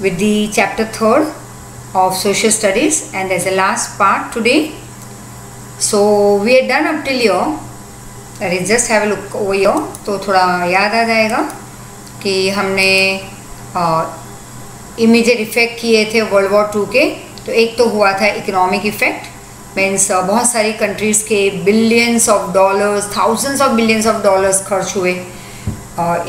with the chapter 3rd of social studies, and there's a last part today. So we are done up till here. That is, just have a look over here. तो थोड़ा याद आ जाएगा कि हमने immediate effect किए थे world war 2 के. तो एक तो हुआ था इकोनॉमिक इफेक्ट, मीन्स बहुत सारी कंट्रीज़ के billions of dollars, thousands of billions of dollars खर्च हुए.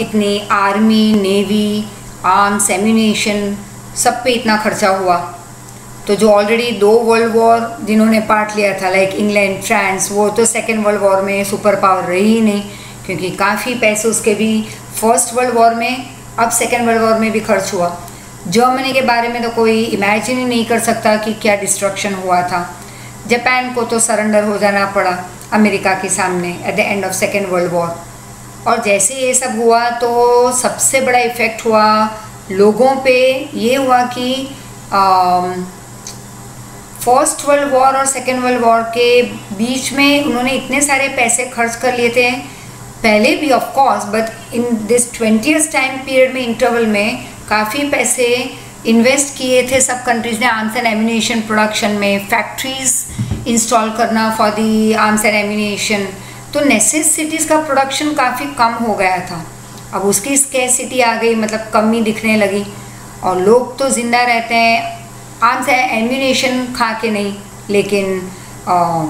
इतनी आर्मी, नेवी, आर्म्स, एम्यूनेशन, सब पे इतना खर्चा हुआ. तो जो ऑलरेडी 2 वर्ल्ड वॉर जिन्होंने पार्ट लिया था, लाइक इंग्लैंड, फ्रांस, वो तो सेकेंड वर्ल्ड वॉर में सुपर पावर रही ही नहीं, क्योंकि काफ़ी पैसे उसके भी फर्स्ट वर्ल्ड वॉर में, अब सेकेंड वर्ल्ड वॉर में भी खर्च हुआ. जर्मनी के बारे में तो कोई इमेजिन ही नहीं कर सकता कि क्या डिस्ट्रक्शन हुआ था. जापान को तो सरेंडर हो जाना पड़ा अमेरिका के सामने at the end of Second world war. और जैसे ये सब हुआ तो सबसे बड़ा इफ़ेक्ट हुआ लोगों पे. ये हुआ कि फर्स्ट वर्ल्ड वॉर और सेकेंड वर्ल्ड वॉर के बीच में उन्होंने इतने सारे पैसे खर्च कर लिए थे पहले भी, of course, but in this 20 time period में, इंटरवल में काफ़ी पैसे इन्वेस्ट किए थे सब कंट्रीज़ ने आर्म्स एंड एम्यूनेशन प्रोडक्शन में, फैक्ट्रीज इंस्टॉल करना for the arms and ammunition. तो नेसेसिटीज़ का प्रोडक्शन काफ़ी कम हो गया था. अब उसकी स्कैरसिटी आ गई, मतलब कमी दिखने लगी. और लोग तो ज़िंदा रहते हैं आर्म्स एंड एम्यूनेशन खा के नहीं, लेकिन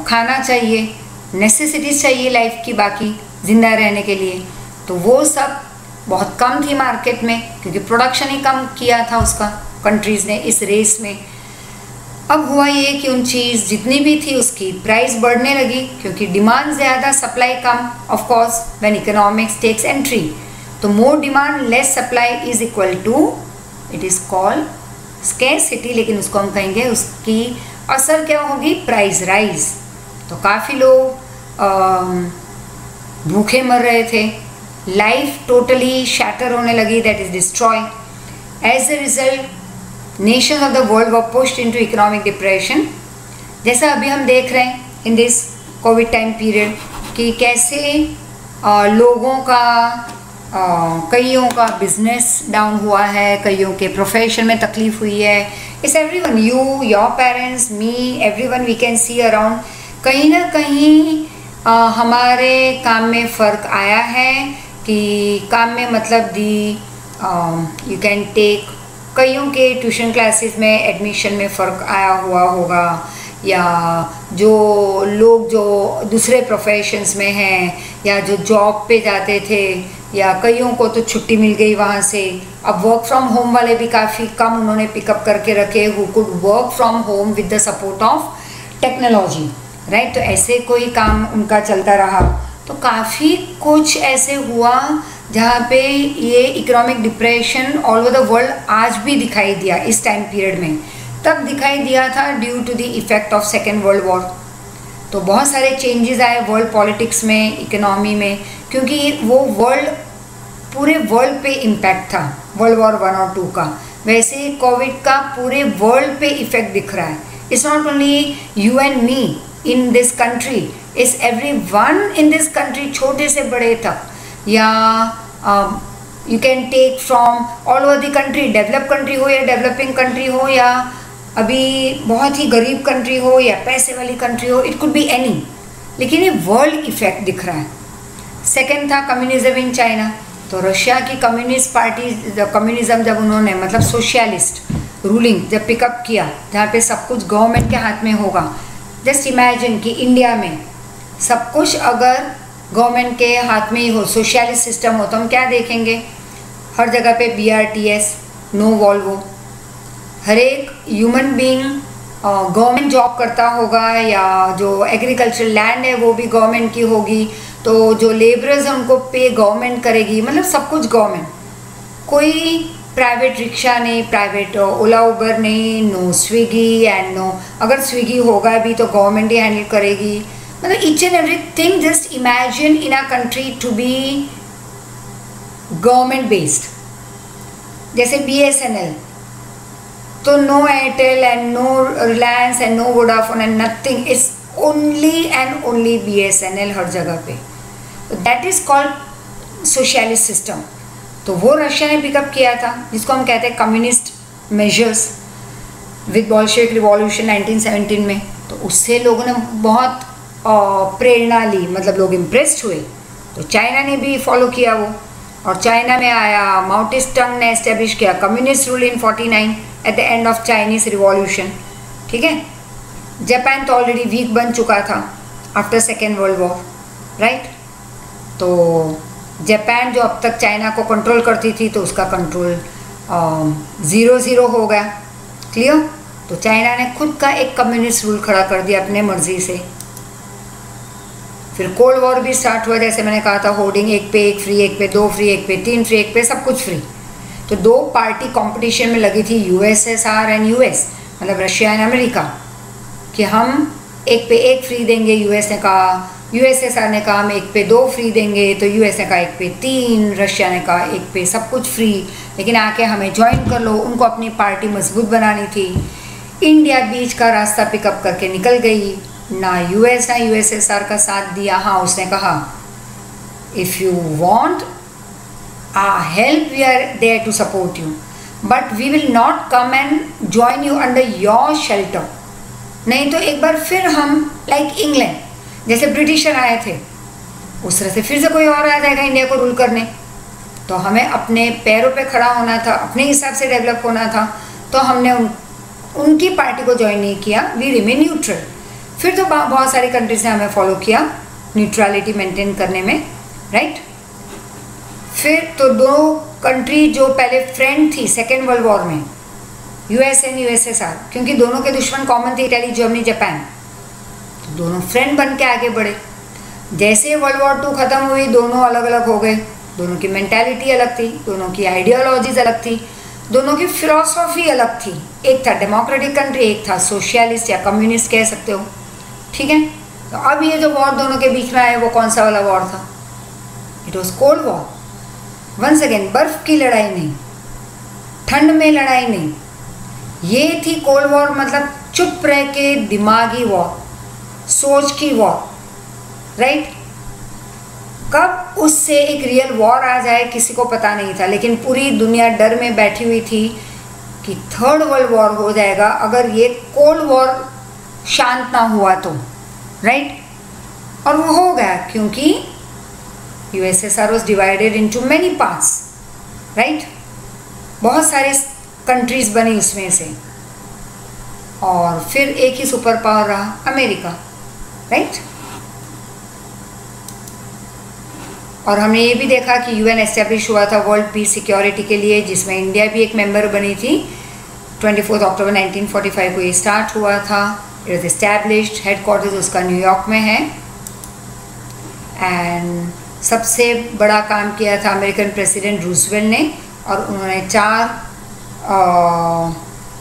खाना चाहिए, नेसेसिटीज़ चाहिए लाइफ की बाकी ज़िंदा रहने के लिए. तो वो सब बहुत कम थी मार्केट में, क्योंकि प्रोडक्शन ही कम किया था उसका कंट्रीज़ ने इस रेस में. अब हुआ ये कि उन चीज़ जितनी भी थी उसकी प्राइस बढ़ने लगी, क्योंकि डिमांड ज़्यादा, सप्लाई कम. Of course when economics takes entry, तो more demand less supply is equal to, it is called scarcity. लेकिन उसको हम कहेंगे, उसकी असर क्या होगी, प्राइस राइज. तो काफ़ी लोग भूखे मर रहे थे, लाइफ टोटली शैटर होने लगी, that is destroy. As a result nations of the world were pushed into economic depression. जैसा अभी हम देख रहे हैं in this Covid time period कि कैसे लोगों का कईयों का बिजनेस डाउन हुआ है, कईयों के प्रोफेशन में तकलीफ हुई है. It's everyone, you, your parents, me, everyone we can see around. कहीं ना कहीं हमारे काम में फ़र्क आया है कि काम में मतलब दी यू कैन टेक, कईयों के ट्यूशन क्लासेस में एडमिशन में फ़र्क आया हुआ होगा, या जो लोग जो दूसरे प्रोफेशंस में हैं, या जो जॉब पे जाते थे, या कईयों को तो छुट्टी मिल गई वहाँ से. अब वर्क फ्रॉम होम वाले भी काफ़ी कम उन्होंने पिकअप करके रखे, who could work from home with the support of technology, right. तो ऐसे कोई काम उनका चलता रहा. तो काफ़ी कुछ ऐसे हुआ जहाँ पे ये economic depression all over the world आज भी दिखाई दिया इस टाइम पीरियड में. तब दिखाई दिया था due to the effect of Second world War. तो बहुत सारे चेंजेस आए वर्ल्ड पॉलिटिक्स में, इकोनॉमी में, क्योंकि वो वर्ल्ड, पूरे वर्ल्ड पे इम्पैक्ट था वर्ल्ड वॉर 1 और 2 का. वैसे कोविड का पूरे वर्ल्ड पे इफ़ेक्ट दिख रहा है. It's not only you and me in this country, it's everyone in this country, छोटे से बड़े तक. या you can take from all over the country, develop country हो या डेवलपिंग कंट्री हो, या अभी बहुत ही गरीब कंट्री हो या पैसे वाली कंट्री हो, इट कुड बी एनी. लेकिन ये वर्ल्ड इफेक्ट दिख रहा है. सेकेंड था कम्युनिज्म इन चाइना. तो रशिया की कम्युनिस्ट पार्टी, कम्युनिज्म जब उन्होंने, मतलब सोशलिस्ट रूलिंग जब पिकअप किया, जहाँ पे सब कुछ गवर्नमेंट के हाथ में होगा. जस्ट इमेजिन कि इंडिया में सब कुछ अगर गवर्नमेंट के हाथ में ही हो, सोशलिस्ट सिस्टम हो, तो हम क्या देखेंगे, हर जगह पे BRTS, नो वॉल्वो. हर एक ह्यूमन बीइंग गवर्नमेंट जॉब करता होगा, या जो एग्रीकल्चर लैंड है वो भी गवर्नमेंट की होगी. तो जो लेबरर्स हैं उनको पे गवर्नमेंट करेगी, मतलब सब कुछ गवर्नमेंट. कोई प्राइवेट रिक्शा नहीं, प्राइवेट ओला उबर नहीं, नो स्विगी एंड नो, अगर स्विगी होगा भी तो गवर्नमेंट ही हैंडल करेगी. मतलब each and everything, just imagine in a country to be government based. जैसे BSNL, तो no Airtel and no Reliance and no Vodafone and nothing, it's only and only BSNL हर जगह पे. That is called socialist system. तो वो Russia ने pickup किया था, जिसको हम कहते हैं communist measures with Bolshevik revolution 1917 में। तो उससे लोगों ने बहुत प्रेरणा ली, मतलब लोग इम्प्रेस्ड हुए। तो चाइना ने भी फॉलो किया वो, और चाइना में आया, माओ त्से तुंग ने एस्टेब्लिश किया communist rule in 49 at the end of Chinese revolution. ठीक है, जापान तो ऑलरेडी वीक बन चुका था after second world war, right. तो जापान जो अब तक चाइना को कंट्रोल करती थी, तो उसका कंट्रोल 0-0 हो गया। क्लियर। तो चाइना ने खुद का एक कम्युनिस्ट रूल खड़ा कर दिया अपने मर्जी से। फिर कोल्ड वॉर भी स्टार्ट हुआ, जैसे मैंने कहा था, होर्डिंग एक पे एक फ्री, एक पे दो फ्री, एक पे तीन फ्री, एक पे सब कुछ फ्री। तो दो पार्टी कंपटीशन में लगी थी, यूएसएसआर एंड यूएस, मतलब रशिया एंड अमेरिका, कि हम एक पे एक फ्री देंगे। यूएस ने कहा, यूएसएसआर ने कहा हम एक पे दो फ्री देंगे, तो यूएस ने कहा एक पे तीन, रशिया ने कहा एक पे सब कुछ फ्री, लेकिन आके हमें ज्वाइन कर लो। उनको अपनी पार्टी मजबूत बनानी थी। इंडिया बीच का रास्ता पिकअप करके निकल गई, ना यूएस ना यूएसएसआर का साथ दिया। हाँ, उसने कहा if you want help we are there to support you, but we will not come and join you under your shelter. नहीं तो एक बार फिर हम लाइक इंग्लैंड, जैसे ब्रिटिशर आए थे, उस तरह से फिर से कोई और आ जाएगा इंडिया को रूल करने। तो हमें अपने पैरों पे खड़ा होना था, अपने हिसाब से डेवलप होना था। तो हमने उनकी पार्टी को ज्वाइन नहीं किया, वी रिमेन न्यूट्रल। फिर तो बहुत सारी कंट्रीज ने हमें फॉलो किया न्यूट्रलिटी मेंटेन करने में, राइट। फिर तो दो कंट्री जो पहले फ्रेंड थी सेकेंड वर्ल्ड वॉर में, यूएस एंड यूएसएसआर, क्योंकि दोनों के दुश्मन कॉमन थे, इटली, जर्मनी, जापान, तो दोनों फ्रेंड बन के आगे बढ़े। जैसे वर्ल्ड वॉर 2 खत्म हुई, दोनों अलग अलग हो गए। दोनों की मेंटालिटी अलग थी, दोनों की आइडियोलॉजीज अलग थी, दोनों की फिलॉसफी अलग थी। एक था डेमोक्रेटिक कंट्री, एक था सोशलिस्ट या कम्युनिस्ट कह सकते हो। ठीक है। तो अब ये जो वॉर दोनों के बीच में आया, वो कौन सा वाला वॉर था? It was cold war. Once again, बर्फ की लड़ाई नहीं, ठंड में लड़ाई नहीं, ये थी कोल्ड वॉर, मतलब चुप रह के दिमागी वॉर, सोच की वॉर, राइट। कब उससे एक रियल वॉर आ जाए किसी को पता नहीं था, लेकिन पूरी दुनिया डर में बैठी हुई थी कि थर्ड वर्ल्ड वॉर हो जाएगा अगर ये कोल्ड वॉर शांत ना हुआ तो, राइट। और वो हो गया, क्योंकि USSR was divided into many parts, right. बहुत सारे कंट्रीज बनी उसमें से, और फिर एक ही सुपर पावर रहा, अमेरिका, राइट। और हमने ये भी देखा कि यूएन एस्टेब्लिश हुआ था वर्ल्ड पीस सिक्योरिटी के लिए, जिसमें इंडिया भी एक मेंबर बनी थी। 24 अक्टूबर 1945 को ये स्टार्ट हुआ था। इट वॉज एस्टैब्लिश्ड, हेडक्वार्टर्स उसका न्यूयॉर्क में है। एंड सबसे बड़ा काम किया था अमेरिकन प्रेसिडेंट रूजवेल्ट ने, और उन्होंने 4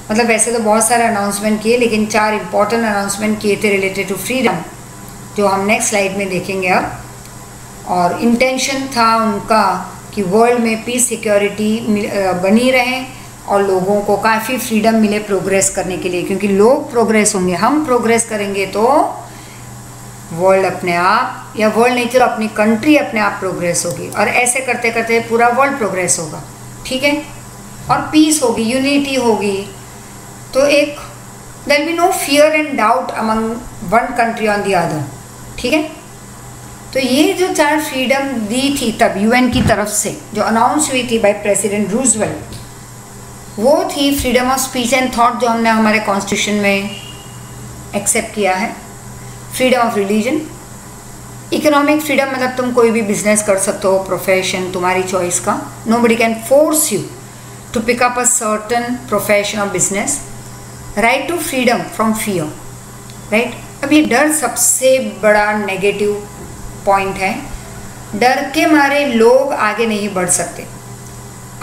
मतलब वैसे तो बहुत सारे अनाउंसमेंट किए, लेकिन 4 इम्पॉर्टेंट अनाउंसमेंट किए थे रिलेटेड टू फ्रीडम, जो हम नेक्स्ट स्लाइड में देखेंगे अब। और इंटेंशन था उनका कि वर्ल्ड में पीस सिक्योरिटी बनी रहे और लोगों को काफ़ी फ्रीडम मिले प्रोग्रेस करने के लिए, क्योंकि लोग प्रोग्रेस होंगे, हम प्रोग्रेस करेंगे तो वर्ल्ड अपने आप, या वर्ल्ड नहीं चलो अपनी कंट्री अपने आप प्रोग्रेस होगी, और ऐसे करते करते पूरा वर्ल्ड प्रोग्रेस होगा। ठीक है। और पीस होगी, यूनिटी होगी, तो एक there be no fear and doubt among one country on the other. ठीक है। तो ये जो 4 फ्रीडम दी थी तब यूएन की तरफ से, जो अनाउंस हुई थी बाय प्रेसिडेंट रूजवेल्ट, वो थी freedom of speech and thought, जो हमने हमारे कॉन्स्टिट्यूशन में एक्सेप्ट किया है। Freedom of religion, economic freedom, मतलब तुम कोई भी बिजनेस कर सकते हो, प्रोफेशन तुम्हारी चॉइस का, nobody can force you to pick up a certain profession of business. Right to freedom from fear, right. अब ये डर सबसे बड़ा नेगेटिव पॉइंट है। डर के मारे लोग आगे नहीं बढ़ सकते।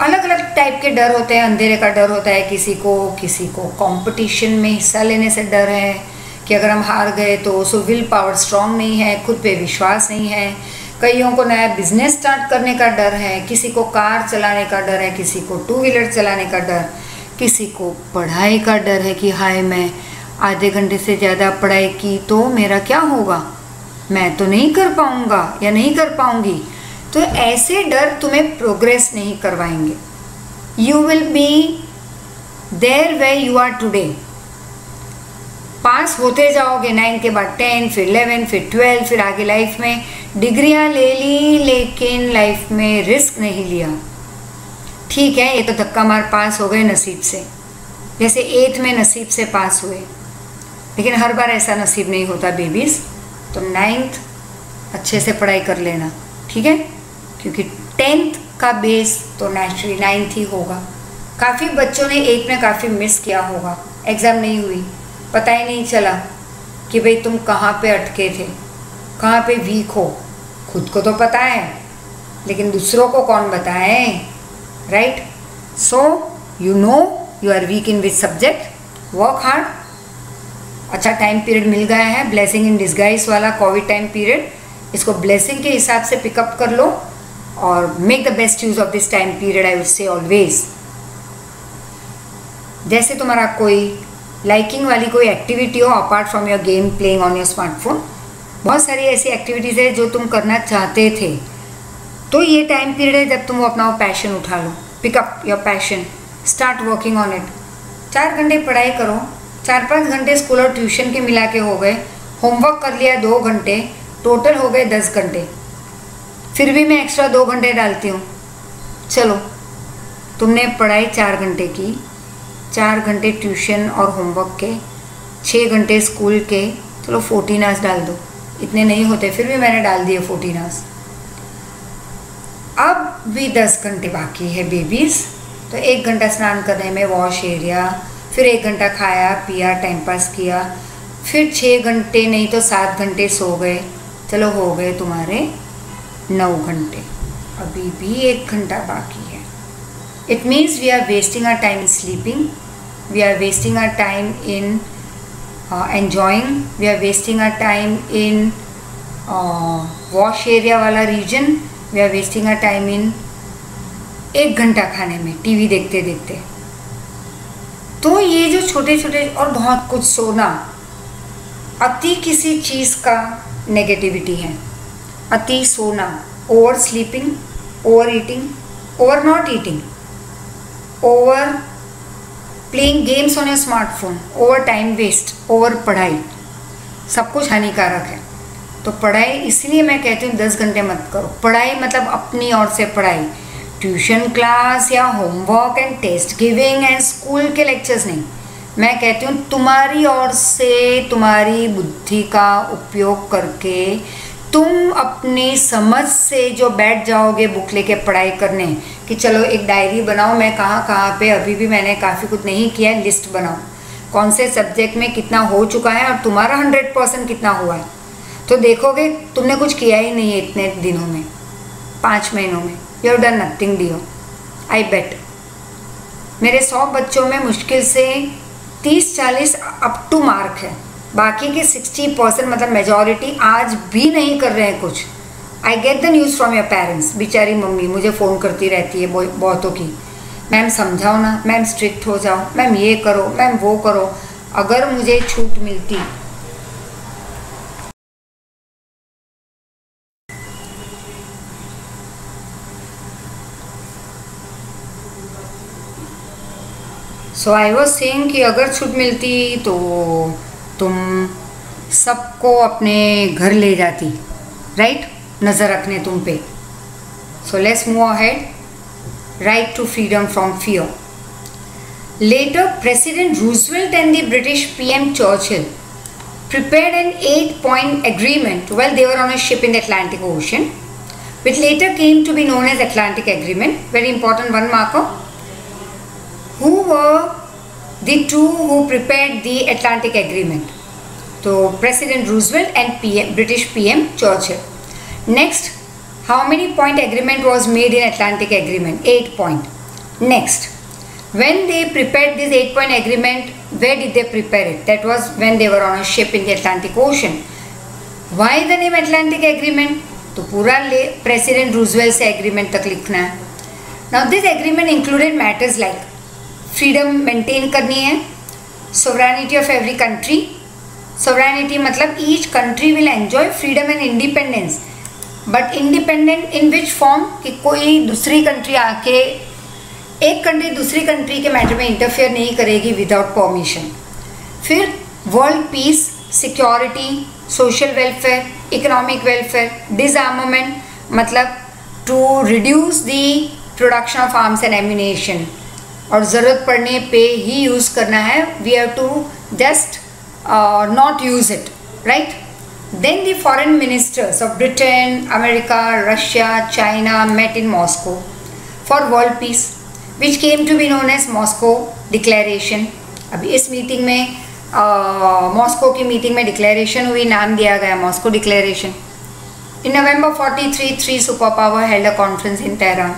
अलग अलग टाइप के डर होते हैं। अंधेरे का डर होता है किसी को कंपटीशन में हिस्सा लेने से डर है कि अगर हम हार गए तो सो विल पावर स्ट्रांग नहीं है, खुद पे विश्वास नहीं है। कईयों को नया बिजनेस स्टार्ट करने का डर है, किसी को कार चलाने का डर है, किसी को 2 व्हीलर चलाने का डर, किसी को पढ़ाई का डर है कि हाय मैं आधे घंटे से ज़्यादा पढ़ाई की तो मेरा क्या होगा, मैं तो नहीं कर पाऊँगा या नहीं कर पाऊँगी। तो ऐसे डर तुम्हें प्रोग्रेस नहीं करवाएंगे. You will be there way you are today. Pass होते जाओगे 9 के बाद 10, फिर 11, फिर 12, फिर आगे लाइफ में डिग्रियां ले ली, लेकिन लाइफ में रिस्क नहीं लिया. ठीक है, ये तो धक्का मार पास हो गए नसीब से, जैसे 8th में नसीब से पास हुए, लेकिन हर बार ऐसा नसीब नहीं होता बेबीज़. तो 9th अच्छे से पढ़ाई कर लेना, ठीक है, क्योंकि 10th का बेस तो नेचुरली 9th ही होगा. काफ़ी बच्चों ने 8 में काफ़ी मिस किया होगा, एग्ज़ाम नहीं हुई, पता ही नहीं चला कि भाई तुम कहाँ पे अटके थे, कहाँ पे वीक हो. खुद को तो पता है, लेकिन दूसरों को कौन बताए, right. So you know you are weak in which subject, work hard. अच्छा टाइम पीरियड मिल गया है, ब्लेसिंग इन डिस्गाइज वाला कोविड टाइम पीरियड, इसको ब्लेसिंग के हिसाब से पिकअप कर लो और make the best use of this time period. I would say always, जैसे तुम्हारा कोई लाइकिंग वाली कोई एक्टिविटी हो apart from your game playing on your smartphone, बहुत सारी ऐसी एक्टिविटीज़ है जो तुम करना चाहते थे, तो ये टाइम पीरियड है जब तुम वो अपना पैशन उठा लो. Pick up your passion, start working on it. 4 घंटे पढ़ाई करो, 4-5 घंटे स्कूल और ट्यूशन के मिला के हो गए, होमवर्क कर लिया 2 घंटे, टोटल हो गए 10 घंटे. फिर भी मैं एक्स्ट्रा 2 घंटे डालती हूँ. चलो, तुमने पढ़ाई 4 घंटे की, 4 घंटे ट्यूशन और होमवर्क के, 6 घंटे स्कूल के, चलो 14 आवर्स डाल दो. इतने नहीं होते, फिर भी मैंने डाल दिए 14 आवर्स. अब भी 10 घंटे बाकी है बेबीज़. तो 1 घंटा स्नान करने में, वॉश एरिया, फिर 1 घंटा खाया पिया, टाइम पास किया, फिर 6 घंटे नहीं तो 7 घंटे सो गए. चलो हो गए तुम्हारे 9 घंटे. अभी भी 1 घंटा बाकी है. It means we are wasting our time in sleeping, we are wasting our time in enjoying, we are wasting our time in wash area वाला reason, we are wasting our time in 1 घंटा खाने में, TV देखते देखते. तो ये जो छोटे छोटे और बहुत कुछ सोना, अति किसी चीज़ का नेगेटिविटी है. अति सोना, over sleeping, over eating, over not eating, over playing games on your smartphone, over time waste, over पढ़ाई, सब कुछ हानिकारक है. तो पढ़ाई इसलिए मैं कहती हूँ 10 घंटे मत करो. पढ़ाई मतलब अपनी ओर से पढ़ाई, ट्यूशन क्लास या homework and test giving and school के लेक्चर्स नहीं. मैं कहती हूँ तुम्हारी ओर से, तुम्हारी बुद्धि का उपयोग करके तुम अपनी समझ से जो बैठ जाओगे बुक लेके पढ़ाई करने कि चलो एक डायरी बनाओ, मैं कहाँ कहाँ पे अभी भी मैंने काफ़ी कुछ नहीं किया है, लिस्ट बनाओ कौन से सब्जेक्ट में कितना हो चुका है और तुम्हारा 100% कितना हुआ है. तो देखोगे तुमने कुछ किया ही नहीं है इतने दिनों में, 5 महीनों में. You have done nothing dear, I bet. मेरे 100 बच्चों में मुश्किल से 30-40 अप टू मार्क है, बाकी के 60% मतलब मेजॉरिटी आज भी नहीं कर रहे हैं कुछ. I get the news from your parents. बेचारी मम्मी मुझे फ़ोन करती रहती है बहुतों की, मैम समझाओ ना, मैम स्ट्रिक्ट हो जाओ, मैम ये करो, मैम वो करो. अगर मुझे छूट मिलती सो आई वॉज सेइंग कि अगर छूट मिलती तो तुम सबको अपने घर ले जाती, राइट, नज़र रखने तुम पे. So let's move ahead. Right to freedom from fear. Later, President Roosevelt and the British PM Churchill prepared an 8-point agreement while they were on a ship in the Atlantic Ocean, which later came to be known as Atlantic Agreement. Very important one marker. Who were the two who prepared the Atlantic Agreement? So, President Roosevelt and British PM Churchill. Next, how many point agreement was made in Atlantic Agreement? 8 point. Next, when they prepared this 8-point agreement, where did they prepare it? That was when they were on a ship in the Atlantic Ocean. Why the name Atlantic Agreement? तो पूरा president Roosevelt से agreement तक लिखना है. Now this agreement included matters like freedom maintain करनी है, sovereignty of every country. Sovereignty मतलब each country will enjoy freedom and independence but independent in which form, कि कोई दूसरी कंट्री आके, एक कंट्री दूसरी कंट्री के मैटर में इंटरफेयर नहीं करेगी विदाउट परमिशन। फिर world peace, security, social welfare, economic welfare, disarmament, मतलब to reduce the production of arms and ammunition, और ज़रूरत पड़ने पे ही यूज़ करना है, we have to just not use it, right. Then the foreign ministers of Britain, America, Russia, China met in Moscow for world peace, which came to be known as Moscow Declaration. अभी इस meeting में Moscow की meeting में declaration हुई, नाम दिया गया Moscow declaration. In November 43, 3 superpower held a conference in Tehran.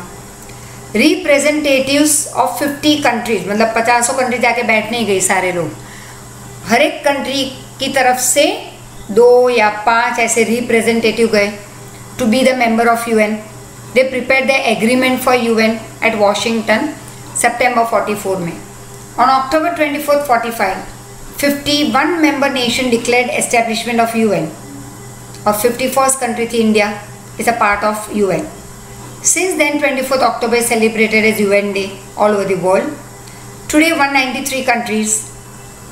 Representatives of 50 countries, मतलब 50 कंट्री जाके बैठ नहीं गई सारे लोग, हर एक कंट्री की तरफ से 2 या 5 ऐसे रिप्रेजेंटेटिव गए to be the member of UN. They prepare the agreement for UN at Washington सितंबर 44 में। On October 24, 45 51 member nation declared establishment of UN, और 51st कंट्री थी India, is a part of UN. Since then 24 October is celebrated as UN Day all over the world. Today 193 countries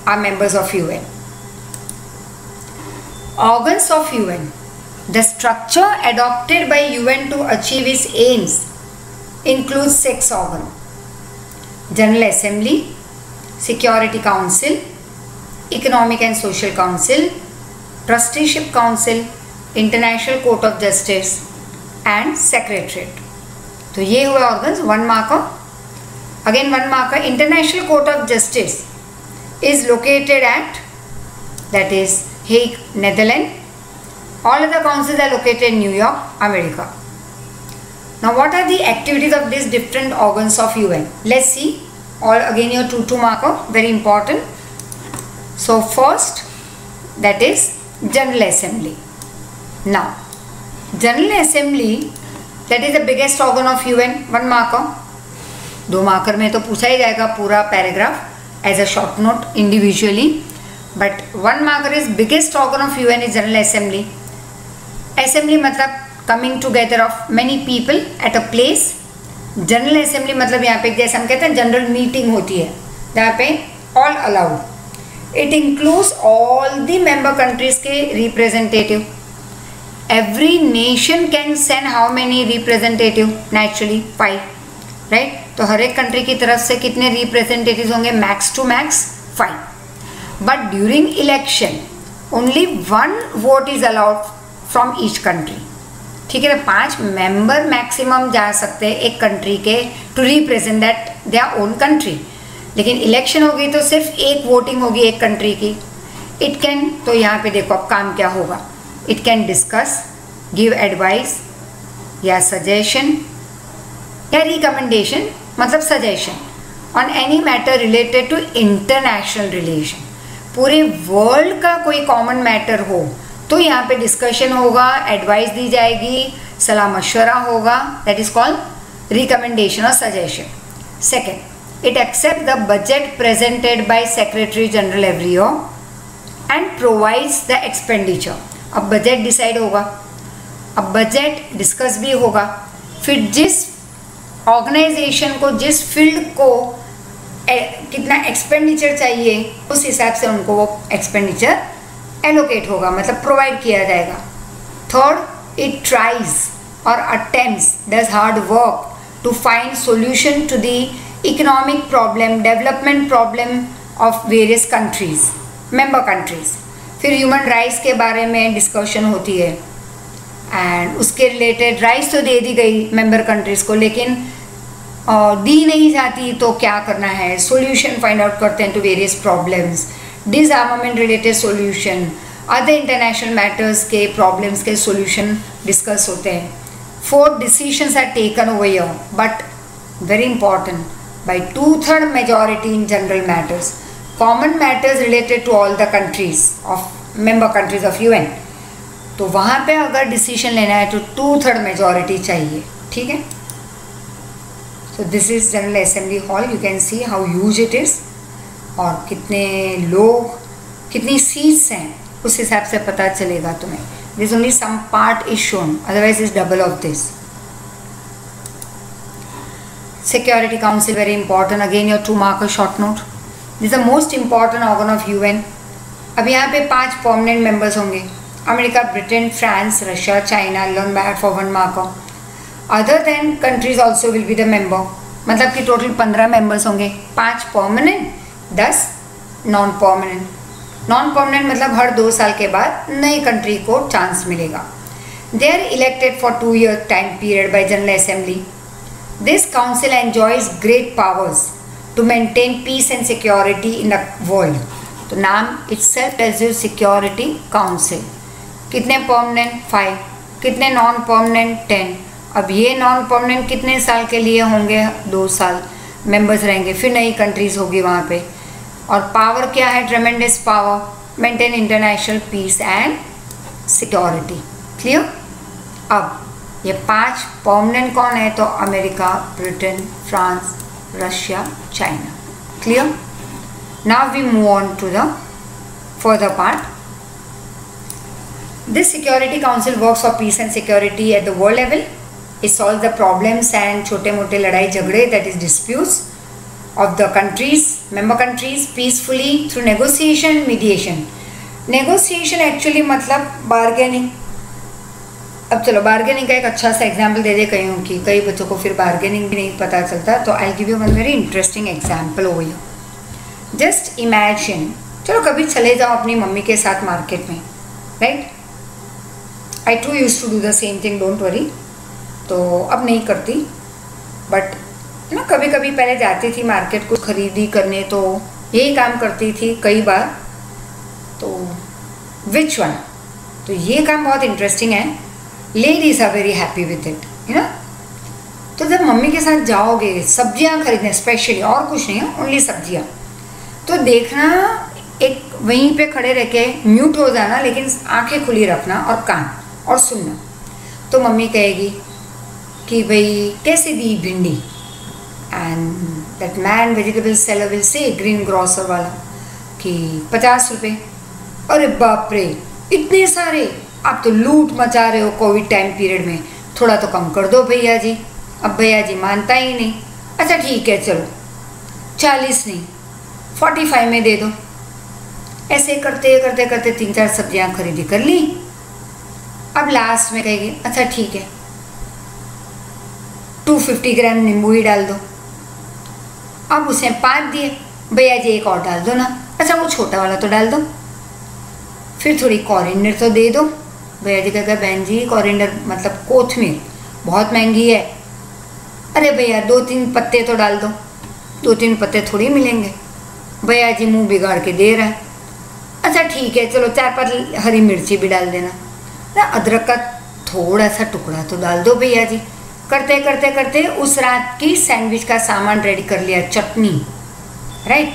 are members of UN. Organs of UN. The structure adopted by UN to achieve its aims includes 6 organs: General Assembly, Security Council, Economic and Social Council, Trusteeship Council, International Court of Justice and Secretariat. तो ये हुए organs. 1 marker. Again 1 marker. International Court of Justice is located at, that is Hague, Netherlands. All other councils are located in New York, America. Now what are the activities of these different organs of UN? Let's see. All again your 2 marker, very important. So first, that is General Assembly. Now General Assembly, that is the biggest organ of UN. 1 marker. 2 marker में तो पूछा ही जाएगा पूरा paragraph as a short note individually, but 1 marker is biggest organ of UN is General Assembly. Assembly मतलब coming together of many people at a place. General Assembly मतलब यहाँ पे जैसे हम कहते हैं जनरल मीटिंग होती है जहाँ पे all allowed. It includes all the member countries के representative. Every nation can send how many representative? Naturally 5, right? तो हर एक कंट्री की तरफ से कितने representatives होंगे? Max to max 5. But during election only 1 vote is allowed from each country. ठीक है ना, 5 मेंबर मैक्सिमम जा सकते हैं एक कंट्री के to represent that their own country, लेकिन इलेक्शन होगी तो सिर्फ एक वोटिंग होगी एक कंट्री की। इट कैन, तो यहाँ पे देखो अब काम क्या होगा, it can discuss, give advice या सजेशन या रिकमेंडेशन, मतलब suggestion on any matter related to international relation. पूरे वर्ल्ड का कोई कॉमन मैटर हो तो यहाँ पे डिस्कशन होगा, एडवाइस दी जाएगी, सलाह मशवरा होगा, दैट इज कॉल्ड रिकमेंडेशन और suggestion. Second, it accept the budget presented by secretary general every year and provides the expenditure. अब बजट डिसाइड होगा, अब बजट डिस्कस भी होगा, फिर जिस ऑर्गेनाइजेशन को, जिस फील्ड को कितना एक्सपेंडिचर चाहिए उस हिसाब से उनको वो एक्सपेंडिचर एलोकेट होगा, मतलब प्रोवाइड किया जाएगा। थर्ड, इट ट्राइज और attempts, does hard work to find solution to the economic problem, development problem of various countries, member countries. फिर ह्यूमन राइट्स के बारे में डिस्कशन होती है एंड उसके रिलेटेड राइट्स तो दे दी गई मेंबर कंट्रीज को, लेकिन दी नहीं जाती तो क्या करना है, सॉल्यूशन फाइंड आउट करते हैं to various problems, disarmament related solution, other international matters के प्रॉब्लम्स के सॉल्यूशन डिस्कस होते हैं। Fourth, decisions are taken over here but very important by 2/3 majority in general matters, common matters related to all the countries of member countries of UN. तो वहाँ पे अगर decision लेना है तो 2/3 मेजॉरिटी चाहिए, ठीक है। So this is General Assembly Hall. You can see how huge it is और कितने लोग, कितनी सीट्स हैं उस हिसाब से पता चलेगा तुम्हें। This only some part is shown, otherwise it's double of this. Security Council, very important. Again your 2 marker short note. This is the most important organ of UN. अब यहाँ पे 5 परमानेंट मेंबर्स होंगे. America, Britain, France, Russia, China. Learn by heart for 1 marker. Other than countries also will be the member. मतलब कि total 15 members होंगे. 5 permanent, 10 non permanent. Non permanent मतलब हर 2 साल के बाद नई कंट्री को चांस मिलेगा. They are elected for 2 year time period by general assembly. This council enjoys great powers to maintain peace and security in the world. तो नाम itself tells you security council. कितने परमानेंट? 5. कितने non permanent? 10. अब ये non permanent कितने साल के लिए होंगे? 2 साल मेंबर्स रहेंगे, फिर नई कंट्रीज होगी वहाँ पे. और पावर क्या है? Tremendous power, maintain international peace and security. Clear? अब ये 5 परमानेंट कौन है? तो America, Britain, France, Russia, China. Clear? Now we move on to the further part. This Security Council works for peace and security at the world level. It solves the problems and छोटे मोटे लड़ाई झगड़े, that is disputes of the countries, member countries, peacefully through negotiation, mediation. Negotiation actually मतलब bargaining. अब चलो bargaining का एक अच्छा सा एग्जाम्पल दे दे कहीं कि कई बच्चों को फिर bargaining भी नहीं पता चलता. तो I'll give you one very interesting example over here. Just imagine, चलो कभी चले जाओ अपनी मम्मी के साथ मार्केट में, right? I too used to do the same thing, don't worry. तो अब नहीं करती, बट ना कभी कभी पहले जाती थी मार्केट को खरीदी करने, तो यही काम करती थी कई बार. तो विच वन? तो ये काम बहुत इंटरेस्टिंग है. Ladies are very happy with it, है ना. तो जब मम्मी के साथ जाओगे सब्जियां खरीदने, स्पेशली और कुछ नहीं है, ओनली सब्जियां, तो देखना एक वहीं पे खड़े रह के म्यूट हो जाना, लेकिन आंखें खुली रखना और कान और सुनना. तो मम्मी कहेगी कि भाई कैसे दी भिंडी, and that man vegetable seller will say, green grocer वाला, कि 50 रुपये. अरे बाप रे, इतने सारे! आप तो लूट मचा रहे हो कोविड टाइम पीरियड में, थोड़ा तो कम कर दो भैया जी. अब भैया जी मानता ही नहीं. अच्छा ठीक है चलो 40 नहीं 45 में दे दो. ऐसे करते करते करते 3-4 सब्जियां खरीदी कर ली. अब लास्ट में कहेगी अच्छा ठीक है 250 ग्राम नींबू ही डाल दो. अब उसे 5 दिए. भैया जी एक और डाल दो ना. अच्छा वो छोटा वाला तो डाल दो. फिर थोड़ी कोरिएंडर तो दे दो. भैया जी कहेगा बहन जी कोरिएंडर मतलब कोथमीर बहुत महंगी है. अरे भैया 2-3 पत्ते तो डाल दो. 2-3 पत्ते थोड़ी मिलेंगे. भैया जी मुंह बिगाड़ के दे रहा है. अच्छा ठीक है चलो 4-5 हरी मिर्ची भी डाल देना. अदरक का थोड़ा सा टुकड़ा तो डाल दो भैया जी. करते करते करते उस रात की सैंडविच का सामान रेडी कर लिया. चटनी, राइट?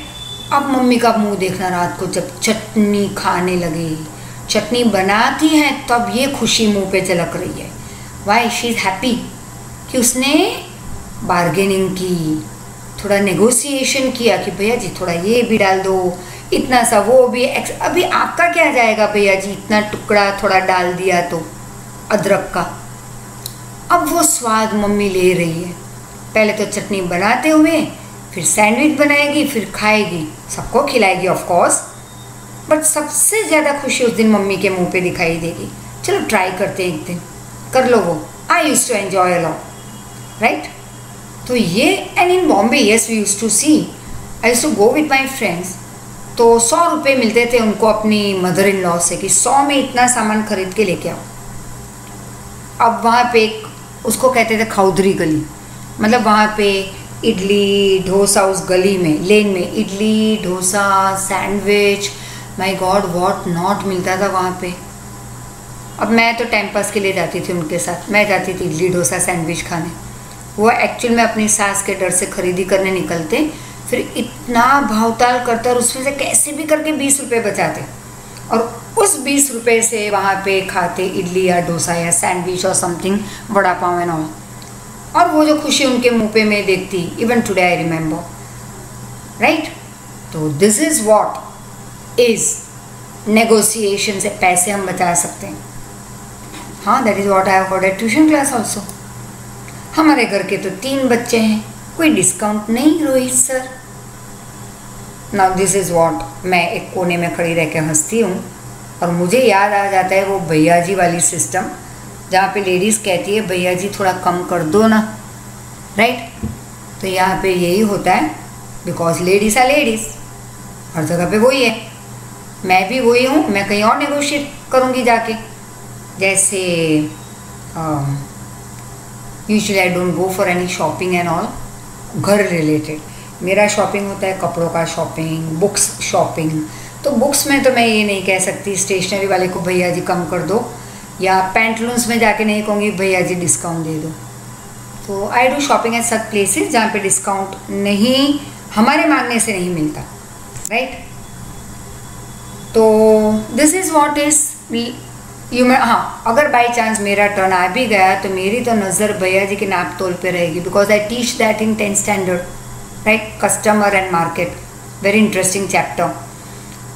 अब मम्मी का मुंह देखना रात को जब चटनी खाने लगे. चटनी बनाती है तब ये खुशी मुंह पे झलक रही है. वाई शी इज़ हैप्पी कि उसने बार्गेनिंग की, थोड़ा नेगोशिएशन किया कि भैया जी थोड़ा ये भी डाल दो, इतना सा वो भी. अभी आपका क्या जाएगा भैया जी, इतना टुकड़ा थोड़ा डाल दिया तो अदरक का. अब वो स्वाद मम्मी ले रही है. पहले तो चटनी बनाते हुए, फिर सैंडविच बनाएगी, फिर खाएगी, सबको खिलाएगी ऑफ कोर्स, बट सबसे ज़्यादा खुशी उस दिन मम्मी के मुंह पे दिखाई देगी. चलो ट्राई करते हैं एक दिन, कर लो वो. I use to enjoy a lot, right? तो ये, and in Bombay yes we use to see, I use to go with my friends. तो 100 रुपये मिलते थे उनको अपनी मदर इन लॉ से कि 100 में इतना सामान खरीद के लेके आओ. अब वहाँ पे एक उसको कहते थे खौदरी गली, मतलब वहाँ पे इडली डोसा, उस गली में लेन में idli dosa sandwich, my God what not मिलता था वहाँ पे. अब मैं तो टाइम पास के लिए जाती थी उनके साथ. मैं जाती थी इडली डोसा सैंडविच खाने. वो एक्चुअल में अपनी सास के डर से खरीदी करने निकलते, फिर इतना भावताल करते और उसमें से कैसे भी करके 20 रुपये बचाते, और उस 20 रुपये से वहाँ पे खाते इडली या डोसा या सैंडविच और something, vada pav and all. और वो जो खुशी उनके मुंह पे मैं देखती, even today I remember, right? तो this is what is negotiation. से पैसे हम बचा सकते हैं. हाँ, that is what I have heard at tuition class also. हमारे घर के तो 3 बच्चे हैं, कोई डिस्काउंट नहीं Rohit sir. Now this is what, मैं एक कोने में खड़ी रह के हंसती हूँ और मुझे याद आ जाता है वो भैया जी वाली सिस्टम, जहाँ पे लेडीज़ कहती है भैया जी थोड़ा कम कर दो ना, राइट। तो यहाँ पे यही होता है, बिकॉज लेडीज़ आर लेडीज़, हर जगह पे वही है। मैं भी वही हूँ, मैं कहीं और नेगोशिएट करूँगी जाके। जैसे usually I don't go for any shopping and all, घर रिलेटेड मेरा शॉपिंग होता है, कपड़ों का शॉपिंग, बुक्स शॉपिंग। तो बुक्स में तो मैं ये नहीं कह सकती स्टेशनरी वाले को भैया जी कम कर दो, या पैंटलून्स में जाके नहीं कहूँगी भैया जी डिस्काउंट दे दो। तो I do shopping at such places जहाँ पे डिस्काउंट नहीं, हमारे मांगने से नहीं मिलता, राइट। तो this is what is you मैं, हाँ, अगर बाई चांस मेरा टर्न आ भी गया तो मेरी तो नज़र भैया जी के नाप तोल पे रहेगी, because I teach that in 10th standard, right, customer and market, very interesting chapter.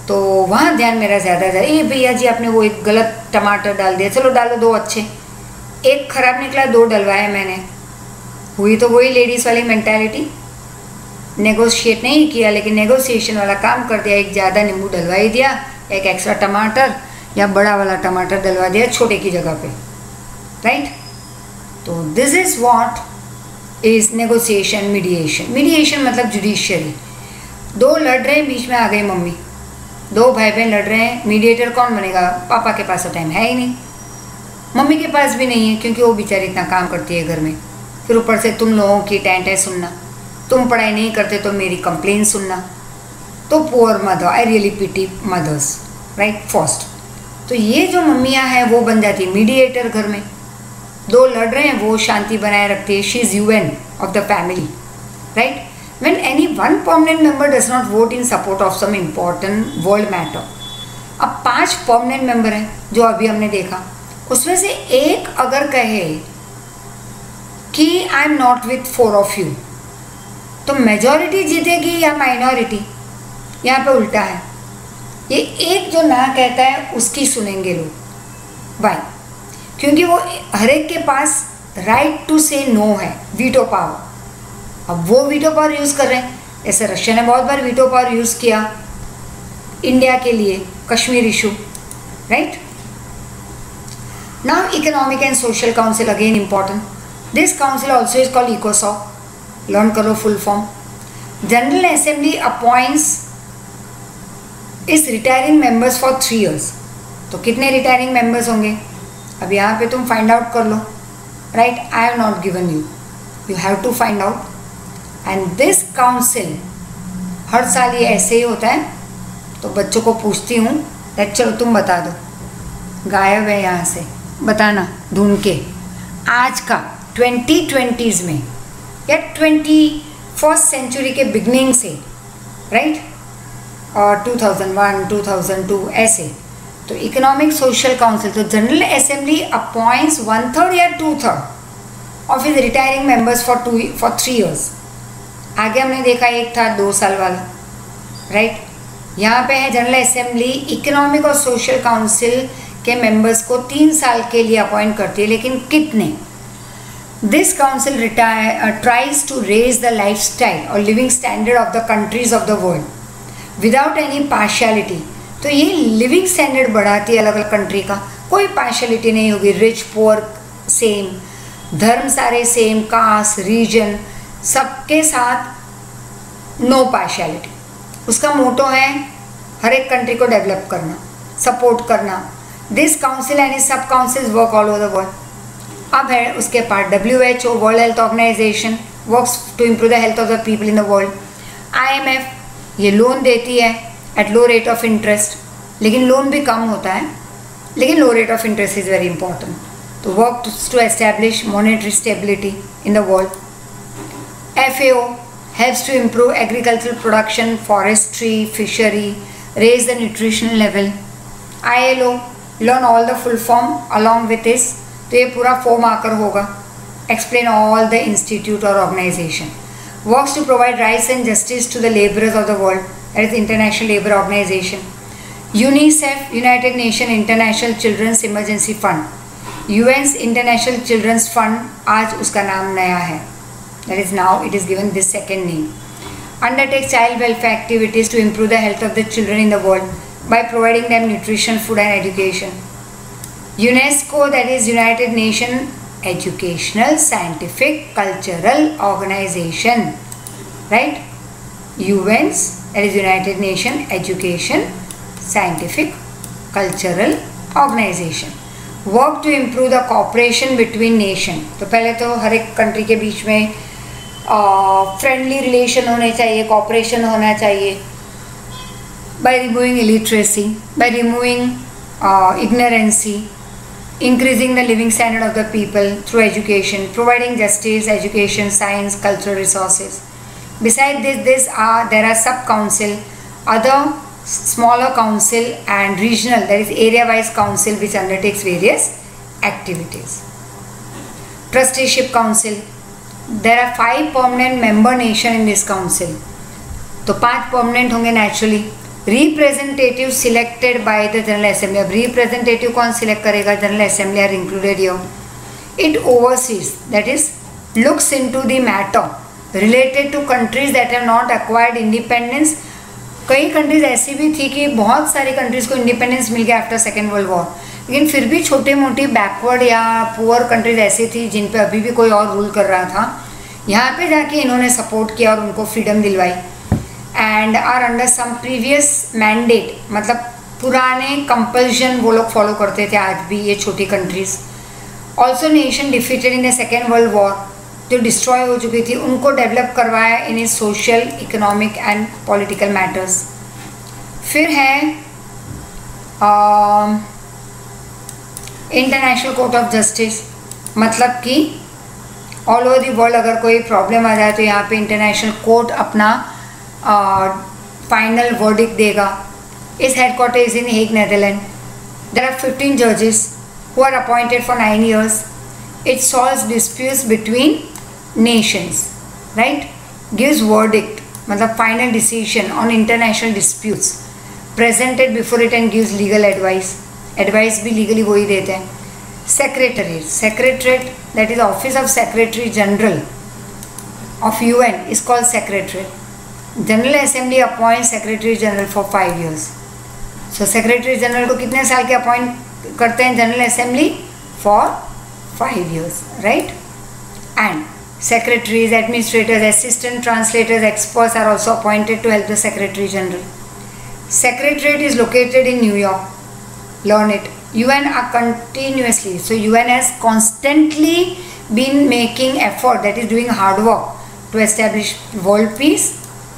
तो वहाँ ध्यान मेरा ज़्यादा ए भैया जी आपने वो एक गलत टमाटर डाल दिया, चलो डालो 2 अच्छे, एक ख़राब निकला 2 डलवाए मैंने। हुई तो वही लेडीज़ वाली मेंटालिटी, नेगोशिएट नहीं किया लेकिन नेगोशिएशन वाला काम कर दिया, एक ज़्यादा नींबू डलवा ही दिया, एक एक्स्ट्रा टमाटर या बड़ा वाला टमाटर डलवा दिया छोटे की जगह पे, राइट। तो this is what is negotiation, mediation. Mediation मतलब जुडिशियरी। 2 लड़ रहे हैं, बीच में आ गई मम्मी, 2 भाई बहन लड़ रहे हैं, मीडिएटर कौन बनेगा? पापा के पास तो टाइम है ही नहीं, मम्मी के पास भी नहीं है, क्योंकि वो बेचारी इतना काम करती है घर में। फिर ऊपर से तुम लोगों की टेंट है सुनना, तुम पढ़ाई नहीं करते तो मेरी कंप्लेन सुनना। तो poor mother, I really pity mothers, right, first. तो ये जो मम्मियाँ हैं वो बन जाती है मीडिएटर घर में। 2 लड़ रहे हैं, वो शांति बनाए रखती है, she is UN of the family, right. When any one permanent member does not vote in support of some important world matter, अब 5 परमानेंट मेंबर हैं जो अभी हमने देखा, उसमें से एक अगर कहे कि I am not with 4 of you, तो मेजॉरिटी जीतेगी या माइनॉरिटी? यहाँ पे उल्टा है, ये एक जो ना कहता है उसकी सुनेंगे लोग। वाई? क्योंकि वो हर एक के पास राइट टू से नो है, वीटो पावर। अब वो वीटो पावर यूज़ कर रहे हैं, ऐसे रशिया ने बहुत बार वीटो पावर यूज़ किया इंडिया के लिए, Kashmir issue, right. Now economic and social council again important. This council also is called इकोसॉक, लर्न करो full form. General assembly appoints its retiring members for 3 years। तो कितने रिटायरिंग मेंबर्स होंगे अब यहाँ पे तुम फाइंड आउट कर लो, right. I have not given you, you have to find out. And this council हर साल ये ऐसे ही होता है। तो बच्चों को पूछती हूँ दैट चलो तुम बता दो, गायब है यहाँ से, बताना ढूंढ के, आज का 2020s में या 21st सेंचुरी के बिगनिंग से, राइट, और 2001, 2002 ऐसे। तो इकोनॉमिक सोशल काउंसिल, तो जनरल असेंबली अपॉइंट्स 1/3 या 2/3 of his retiring members for 3 years। आगे हमने देखा एक था 2 साल वाला, राइट। यहाँ पे है जनरल असेंबली इकोनॉमिक और सोशल काउंसिल के मेंबर्स को 3 साल के लिए अपॉइंट करती है, लेकिन कितने? This council tries to raise the life style और living standard of the countries of the world without any partiality. तो ये लिविंग स्टैंडर्ड बढ़ाती है अलग अलग कंट्री का, कोई पार्शियलिटी नहीं होगी, रिच पुअर सेम, धर्म सारे सेम, कास्ट रीजन सबके साथ नो पार्शियलिटी। उसका मोटो है हर एक कंट्री को डेवलप करना, सपोर्ट करना। This council and sub councils work all over the world. अब है उसके part WHO, world health organization, works to improve the health of the people in the world. IMF ये लोन देती है at low rate of interest, लेकिन loan भी कम होता है, लेकिन low rate of interest is very important. तो work to establish monetary stability in the world. FAO helps to improve agricultural production, forestry, fishery, raise the nutritional level. ILO, learn all the full form along with this, तो ये पूरा 4 marker होगा। Explain all the institute or organization. Works to provide rights and justice to the laborers of the world, that is International Labour Organization. UNICEF, United Nations International Children's Emergency Fund, UN's international children's fund, आज उसका नाम नया है, that is now it is given this second name. Undertake child welfare activities to improve the health of the children in the world by providing them nutrition, food and education. UNESCO, that is United Nations Educational, Scientific, Cultural Organization, right? UN's, that is United Nations Education, Scientific, Cultural Organization. Work to improve the cooperation between nation. तो पहले तो हर एक country के बीच में friendly relation होने चाहिए, corporation होना चाहिए. By removing illiteracy, by removing ignorancy, increasing the living standard of the people through education, providing justice, education, science, cultural resources. Besides this, there are sub-council, other smaller council and regional, that is area-wise council which undertakes various activities. Trusteeship Council, there are 5 permanent member nation in this council. तो 5 permanent होंगे naturally. Representative selected by the General Assembly. अब representative कौन select करेगा? General Assembly are included here. It oversees, that is looks into the matter related to countries that have not acquired independence. कई countries ऐसी भी थी कि बहुत सारी कंट्रीज को इंडिपेंडेंस मिल गया आफ्टर सेकेंड वर्ल्ड वॉर, लेकिन फिर भी छोटे मोटी बैकवर्ड या पुअर कंट्रीज ऐसी थी जिन पे अभी भी कोई और रूल कर रहा था. यहाँ पे जाके इन्होंने सपोर्ट किया और उनको फ्रीडम दिलवाई. And are under some previous mandate, मतलब पुराने कंपल्शन वो लोग फॉलो करते थे आज भी ये छोटी countries. Also nation defeated in the second world war, जो डिस्ट्रॉय हो चुकी थी, उनको डेवलप करवाया in its social, economic and political matters. फिर है इंटरनेशनल कोर्ट ऑफ जस्टिस, मतलब कि ऑल ओवर दी वर्ल्ड अगर कोई प्रॉब्लम आ जाए तो यहाँ पे इंटरनेशनल कोर्ट अपना फाइनल वर्डिक्ट देगा. इस headquarter is in Hague, Netherland. There are 15 जजेस who are appointed for 9 years. It solves disputes between nations, right? Gives verdict, मतलब final decision on international disputes, presented before it and gives legal advice. Advice भी legally वही देते हैं. Secretariat, that is Office of Secretary General of UN is called Secretariat. General Assembly appoints Secretary General for 5 years. So Secretary General को कितने साल के appoint करते हैं General Assembly? For 5 years, right? And secretaries, administrators, assistant translators, experts are also appointed to help the Secretary General. Secretariat is located in New York. Learn it. UN are continuously, so UN has constantly been making effort, that is doing hard work to establish world peace,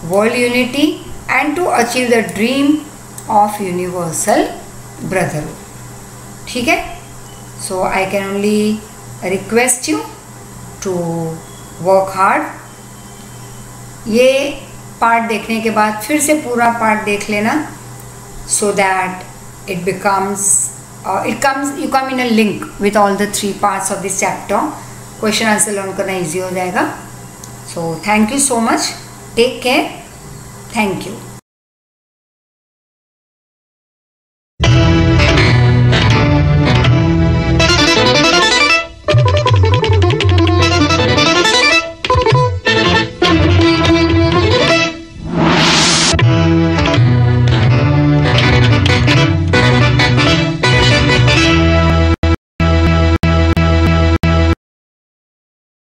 world unity and to achieve the dream of universal brotherhood. ठीक है? So I can only request you to work hard. ये part देखने के बाद फिर से पूरा part देख लेना, so that it becomes you come in a link with all the 3 parts of this chapter. Question answer learn करना इजी हो जाएगा. So thank you so much. Take care. Thank you.